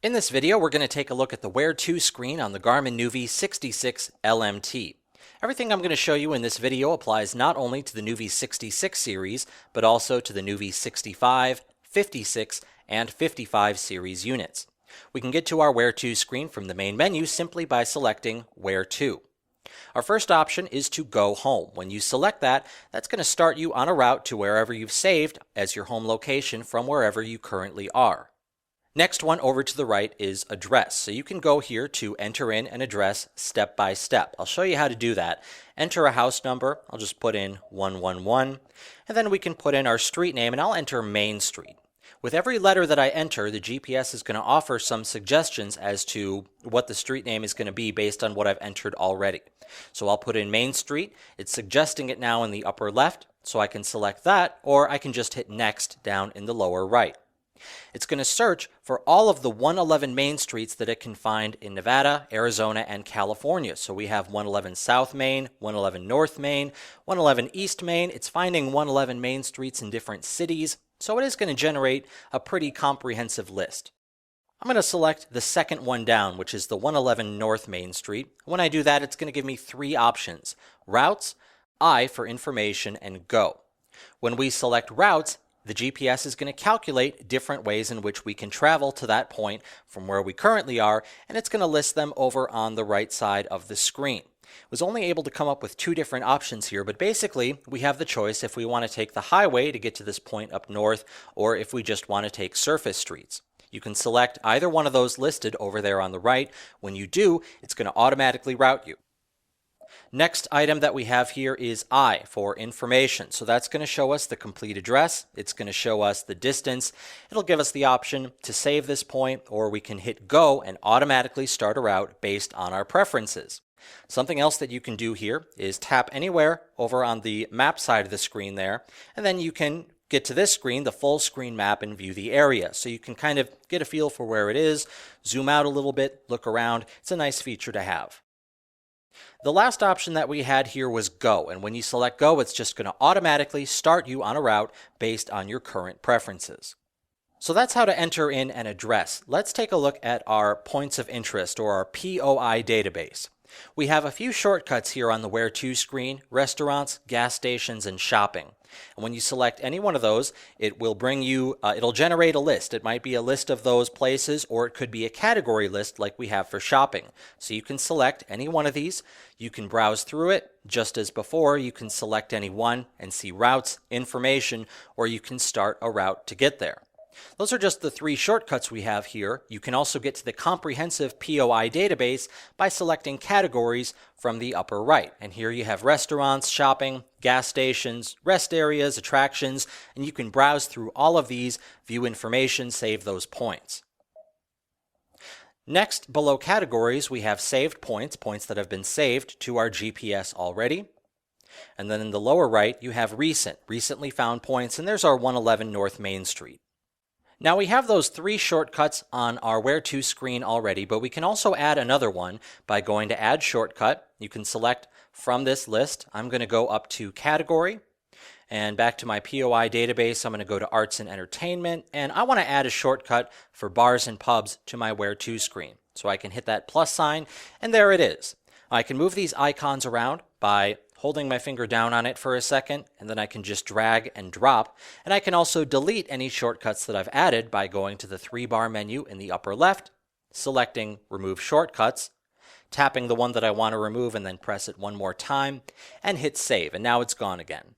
In this video, we're going to take a look at the Where To screen on the Garmin nuvi 66 LMT. Everything I'm going to show you in this video applies not only to the nuvi 66 series, but also to the nuvi 65, 56, and 55 series units. We can get to our Where To screen from the main menu simply by selecting Where To. Our first option is to go home. When you select that, that's going to start you on a route to wherever you've saved as your home location from wherever you currently are. Next one over to the right is address. So you can go here to enter in an address step by step. I'll show you how to do that. Enter a house number. I'll just put in 111. And then we can put in our street name, and I'll enter Main Street. With every letter that I enter, the GPS is going to offer some suggestions as to what the street name is going to be based on what I've entered already. So I'll put in Main Street. It's suggesting it now in the upper left, so I can select that, or I can just hit Next down in the lower right. It's going to search for all of the 111 main streets that it can find in Nevada, Arizona, and California. So we have 111 South Main, 111 North Main, 111 East Main. It's finding 111 main streets in different cities. So it is going to generate a pretty comprehensive list. I'm going to select the second one down, which is the 111 North Main Street. When I do that, it's going to give me three options: routes, I for information, and go. When we select routes, the GPS is going to calculate different ways in which we can travel to that point from where we currently are, and it's going to list them over on the right side of the screen. It was only able to come up with two different options here, but basically we have the choice if we want to take the highway to get to this point up north, or if we just want to take surface streets. You can select either one of those listed over there on the right. When you do, it's going to automatically route you. Next item that we have here is I for information. So that's going to show us the complete address. It's going to show us the distance. It'll give us the option to save this point, or we can hit go and automatically start a route based on our preferences. Something else that you can do here is tap anywhere over on the map side of the screen there, and then you can get to this screen, the full screen map, and view the area. So you can kind of get a feel for where it is, zoom out a little bit, look around. It's a nice feature to have. The last option that we had here was go, and when you select go, it's just going to automatically start you on a route based on your current preferences. So that's how to enter in an address. Let's take a look at our points of interest, or our POI database. We have a few shortcuts here on the Where To screen: restaurants, gas stations, and shopping. And when you select any one of those, it will bring you, it'll generate a list. It might be a list of those places, or it could be a category list like we have for shopping. So you can select any one of these. You can browse through it. Just as before, you can select any one and see routes, information, or you can start a route to get there. Those are just the three shortcuts we have here. You can also get to the comprehensive POI database by selecting categories from the upper right. And here you have restaurants, shopping, gas stations, rest areas, attractions, and you can browse through all of these, view information, save those points. Next, below categories, we have saved points, points that have been saved to our GPS already. And then in the lower right, you have recently found points, and there's our 111 North Main Street. Now we have those three shortcuts on our Where To screen already, but we can also add another one by going to Add Shortcut. You can select from this list. I'm going to go up to Category, and back to my POI database, I'm going to go to Arts and Entertainment, and I want to add a shortcut for bars and pubs to my Where To screen. So I can hit that plus sign, and there it is. I can move these icons around by holding my finger down on it for a second, and then I can just drag and drop. And I can also delete any shortcuts that I've added by going to the 3-bar menu in the upper left, selecting Remove Shortcuts, tapping the one that I want to remove, and then press it one more time, and hit Save, and now it's gone again.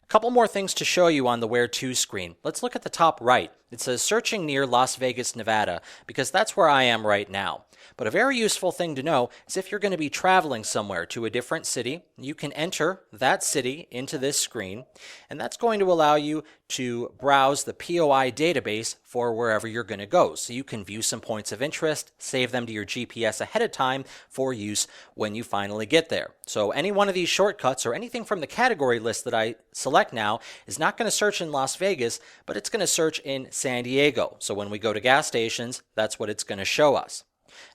A couple more things to show you on the Where To screen. Let's look at the top right. It says searching near Las Vegas, Nevada, because that's where I am right now. But a very useful thing to know is if you're going to be traveling somewhere to a different city, you can enter that city into this screen, and that's going to allow you to browse the POI database for wherever you're going to go. So you can view some points of interest, save them to your GPS ahead of time for use when you finally get there. So any one of these shortcuts or anything from the category list that I select now is not going to search in Las Vegas, but it's going to search in San Diego. So when we go to gas stations, that's what it's going to show us.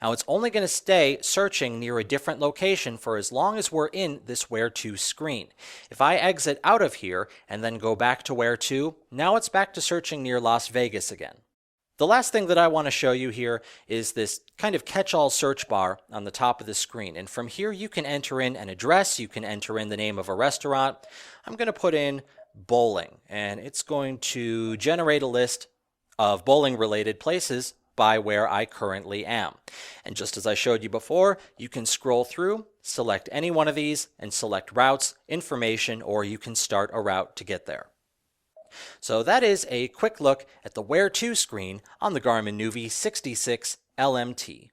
Now it's only going to stay searching near a different location for as long as we're in this Where To screen. If I exit out of here and then go back to Where To, now it's back to searching near Las Vegas again. The last thing that I want to show you here is this kind of catch-all search bar on the top of the screen. And from here you can enter in an address, you can enter in the name of a restaurant. I'm going to put in bowling, and it's going to generate a list of bowling-related places by where I currently am. And just as I showed you before, you can scroll through, select any one of these, and select routes, information, or you can start a route to get there. So that is a quick look at the Where To screen on the Garmin nuvi 66 LMT.